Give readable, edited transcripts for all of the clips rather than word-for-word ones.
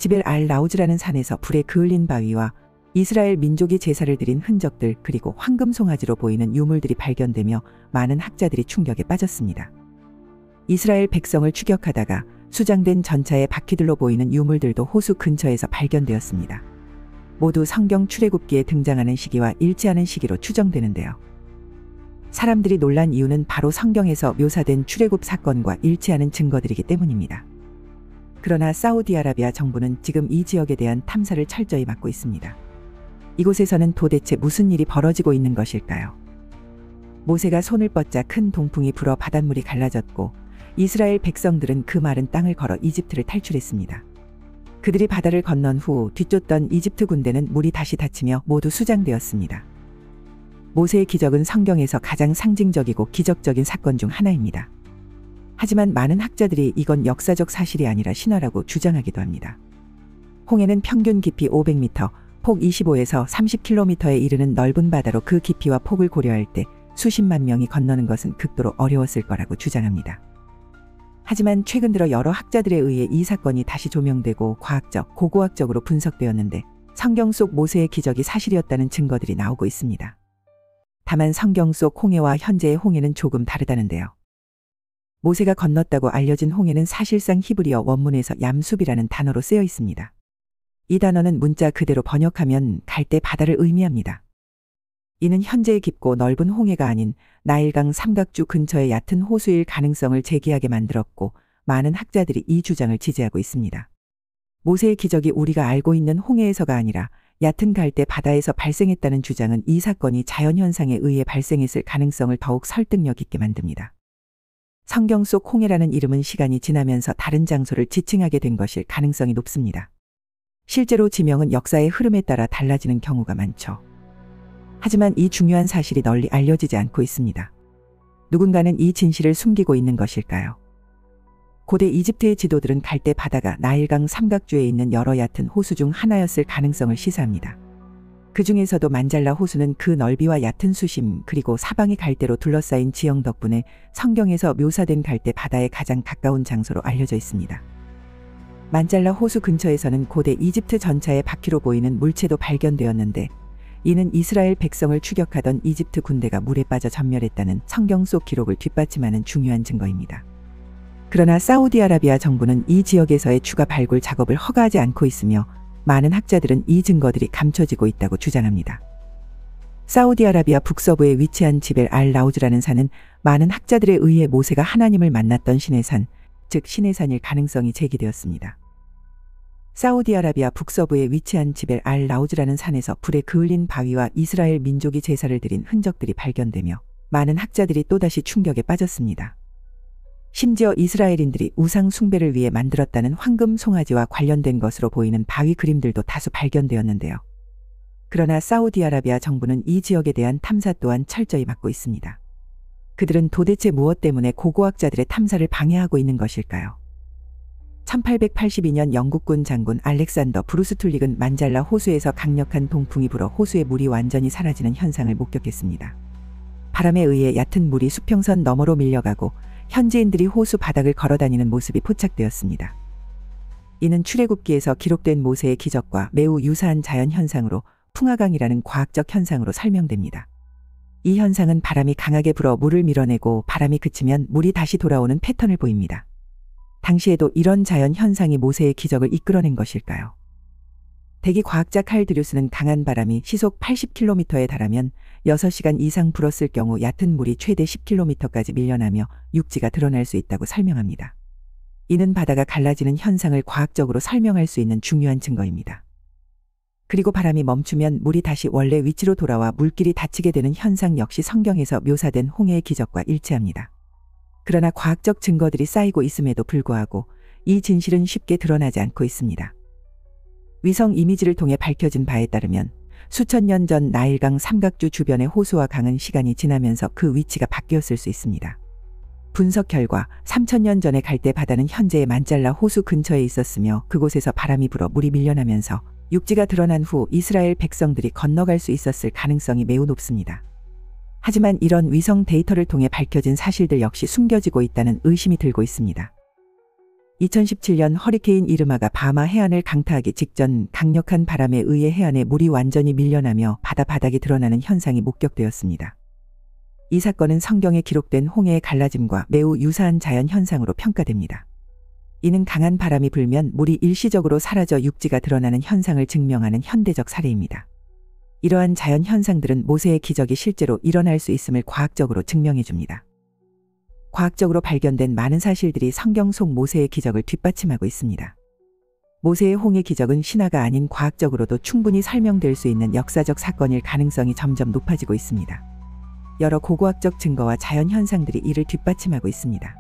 지벨 알 라우즈라는 산에서 불에 그을린 바위와 이스라엘 민족이 제사를 드린 흔적들 그리고 황금 송아지로 보이는 유물들이 발견되며 많은 학자들이 충격에 빠졌습니다. 이스라엘 백성을 추격하다가 수장된 전차의 바퀴들로 보이는 유물들도 호수 근처에서 발견되었습니다. 모두 성경 출애굽기에 등장하는 시기와 일치하는 시기로 추정되는데요. 사람들이 놀란 이유는 바로 성경에서 묘사된 출애굽 사건과 일치하는 증거들이기 때문입니다. 그러나 사우디아라비아 정부는 지금 이 지역에 대한 탐사를 철저히 막고 있습니다. 이곳에서는 도대체 무슨 일이 벌어지고 있는 것일까요? 모세가 손을 뻗자 큰 동풍이 불어 바닷물이 갈라졌고 이스라엘 백성들은 그 마른 땅을 걸어 이집트를 탈출했습니다. 그들이 바다를 건넌 후 뒤쫓던 이집트 군대는 물이 다시 닫히며 모두 수장되었습니다. 모세의 기적은 성경에서 가장 상징적이고 기적적인 사건 중 하나입니다. 하지만 많은 학자들이 이건 역사적 사실이 아니라 신화라고 주장하기도 합니다. 홍해는 평균 깊이 500m, 폭 25에서 30km에 이르는 넓은 바다로 그 깊이와 폭을 고려할 때 수십만 명이 건너는 것은 극도로 어려웠을 거라고 주장합니다. 하지만 최근 들어 여러 학자들에 의해 이 사건이 다시 조명되고 과학적, 고고학적으로 분석되었는데 성경 속 모세의 기적이 사실이었다는 증거들이 나오고 있습니다. 다만 성경 속 홍해와 현재의 홍해는 조금 다르다는데요. 모세가 건넜다고 알려진 홍해는 사실상 히브리어 원문에서 얌숲이라는 단어로 쓰여 있습니다. 이 단어는 문자 그대로 번역하면 갈대 바다를 의미합니다. 이는 현재의 깊고 넓은 홍해가 아닌 나일강 삼각주 근처의 얕은 호수일 가능성을 제기하게 만들었고 많은 학자들이 이 주장을 지지하고 있습니다. 모세의 기적이 우리가 알고 있는 홍해에서가 아니라 얕은 갈대 바다에서 발생했다는 주장은 이 사건이 자연현상에 의해 발생했을 가능성을 더욱 설득력 있게 만듭니다. 성경 속 홍해라는 이름은 시간이 지나면서 다른 장소를 지칭하게 된 것일 가능성이 높습니다. 실제로 지명은 역사의 흐름에 따라 달라지는 경우가 많죠. 하지만 이 중요한 사실이 널리 알려지지 않고 있습니다. 누군가는 이 진실을 숨기고 있는 것일까요? 고대 이집트의 지도들은 갈대 바다가 나일강 삼각주에 있는 여러 얕은 호수 중 하나였을 가능성을 시사합니다. 그 중에서도 만잘라 호수는 그 넓이와 얕은 수심 그리고 사방이 갈대로 둘러싸인 지형 덕분에 성경에서 묘사된 갈대 바다에 가장 가까운 장소로 알려져 있습니다. 만잘라 호수 근처에서는 고대 이집트 전차의 바퀴로 보이는 물체도 발견되었는데 이는 이스라엘 백성을 추격하던 이집트 군대가 물에 빠져 전멸했다는 성경 속 기록을 뒷받침하는 중요한 증거입니다. 그러나 사우디아라비아 정부는 이 지역에서의 추가 발굴 작업을 허가하지 않고 있으며 많은 학자들은 이 증거들이 감춰지고 있다고 주장합니다. 사우디아라비아 북서부에 위치한 지벨 알 라우즈라는 산은 많은 학자들에 의해 모세가 하나님을 만났던 신의 산, 즉 신의 산일 가능성이 제기되었습니다. 사우디아라비아 북서부에 위치한 지벨 알 라우즈라는 산에서 불에 그을린 바위와 이스라엘 민족이 제사를 드린 흔적들이 발견되며 많은 학자들이 또다시 충격에 빠졌습니다. 심지어 이스라엘인들이 우상 숭배를 위해 만들었다는 황금 송아지와 관련된 것으로 보이는 바위 그림들도 다수 발견되었는데요. 그러나 사우디아라비아 정부는 이 지역에 대한 탐사 또한 철저히 막고 있습니다. 그들은 도대체 무엇 때문에 고고학자들의 탐사를 방해하고 있는 것일까요? 1882년 영국군 장군 알렉산더 브루스 툴릭은 만잘라 호수에서 강력한 동풍이 불어 호수의 물이 완전히 사라지는 현상을 목격했습니다. 바람에 의해 얕은 물이 수평선 너머로 밀려가고 현지인들이 호수 바닥을 걸어다니는 모습이 포착되었습니다. 이는 출애굽기에서 기록된 모세의 기적과 매우 유사한 자연현상으로 풍화강이라는 과학적 현상으로 설명됩니다. 이 현상은 바람이 강하게 불어 물을 밀어내고 바람이 그치면 물이 다시 돌아오는 패턴을 보입니다. 당시에도 이런 자연현상이 모세의 기적을 이끌어낸 것일까요? 대기 과학자 칼 드류스는 강한 바람이 시속 80km에 달하면 6시간 이상 불었을 경우 얕은 물이 최대 10km까지 밀려나며 육지가 드러날 수 있다고 설명합니다. 이는 바다가 갈라지는 현상을 과학적으로 설명할 수 있는 중요한 증거입니다. 그리고 바람이 멈추면 물이 다시 원래 위치로 돌아와 물길이 닫히게 되는 현상 역시 성경에서 묘사된 홍해의 기적과 일치합니다. 그러나 과학적 증거들이 쌓이고 있음에도 불구하고 이 진실은 쉽게 드러나지 않고 있습니다. 위성 이미지를 통해 밝혀진 바에 따르면 수천 년 전 나일강 삼각주 주변의 호수와 강은 시간이 지나면서 그 위치가 바뀌었을 수 있습니다. 분석 결과 3000년 전에 갈대 바다는 현재의 만잘라 호수 근처에 있었으며 그곳에서 바람이 불어 물이 밀려나면서 육지가 드러난 후 이스라엘 백성들이 건너갈 수 있었을 가능성이 매우 높습니다. 하지만 이런 위성 데이터를 통해 밝혀진 사실들 역시 숨겨지고 있다는 의심이 들고 있습니다. 2017년 허리케인 이르마가 바마 해안을 강타하기 직전 강력한 바람에 의해 해안에 물이 완전히 밀려나며 바다 바닥이 드러나는 현상이 목격되었습니다. 이 사건은 성경에 기록된 홍해의 갈라짐과 매우 유사한 자연 현상으로 평가됩니다. 이는 강한 바람이 불면 물이 일시적으로 사라져 육지가 드러나는 현상을 증명하는 현대적 사례입니다. 이러한 자연 현상들은 모세의 기적이 실제로 일어날 수 있음을 과학적으로 증명해 줍니다. 과학적으로 발견된 많은 사실들이 성경 속 모세의 기적을 뒷받침하고 있습니다. 모세의 홍해 기적은 신화가 아닌 과학적으로도 충분히 설명될 수 있는 역사적 사건일 가능성이 점점 높아지고 있습니다. 여러 고고학적 증거와 자연 현상들이 이를 뒷받침하고 있습니다.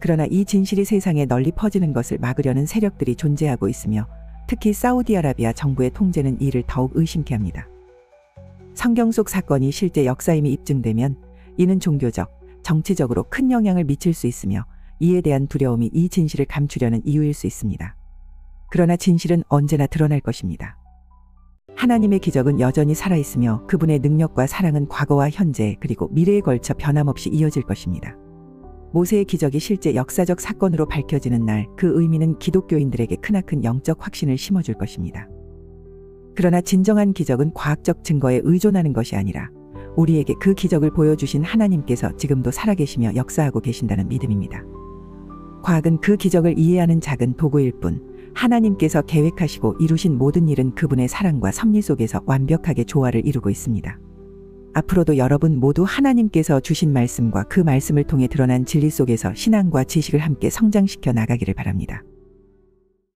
그러나 이 진실이 세상에 널리 퍼지는 것을 막으려는 세력들이 존재하고 있으며 특히 사우디아라비아 정부의 통제는 이를 더욱 의심케 합니다. 성경 속 사건이 실제 역사임이 입증되면 이는 종교적, 정치적으로 큰 영향을 미칠 수 있으며 이에 대한 두려움이 이 진실을 감추려는 이유일 수 있습니다. 그러나 진실은 언제나 드러날 것입니다. 하나님의 기적은 여전히 살아있으며 그분의 능력과 사랑은 과거와 현재 그리고 미래에 걸쳐 변함없이 이어질 것입니다. 모세의 기적이 실제 역사적 사건으로 밝혀지는 날 그 의미는 기독교인들에게 크나큰 영적 확신을 심어줄 것입니다. 그러나 진정한 기적은 과학적 증거에 의존하는 것이 아니라 우리에게 그 기적을 보여주신 하나님께서 지금도 살아계시며 역사하고 계신다는 믿음입니다. 과학은 그 기적을 이해하는 작은 도구일 뿐 하나님께서 계획하시고 이루신 모든 일은 그분의 사랑과 섭리 속에서 완벽하게 조화를 이루고 있습니다. 앞으로도 여러분 모두 하나님께서 주신 말씀과 그 말씀을 통해 드러난 진리 속에서 신앙과 지식을 함께 성장시켜 나가기를 바랍니다.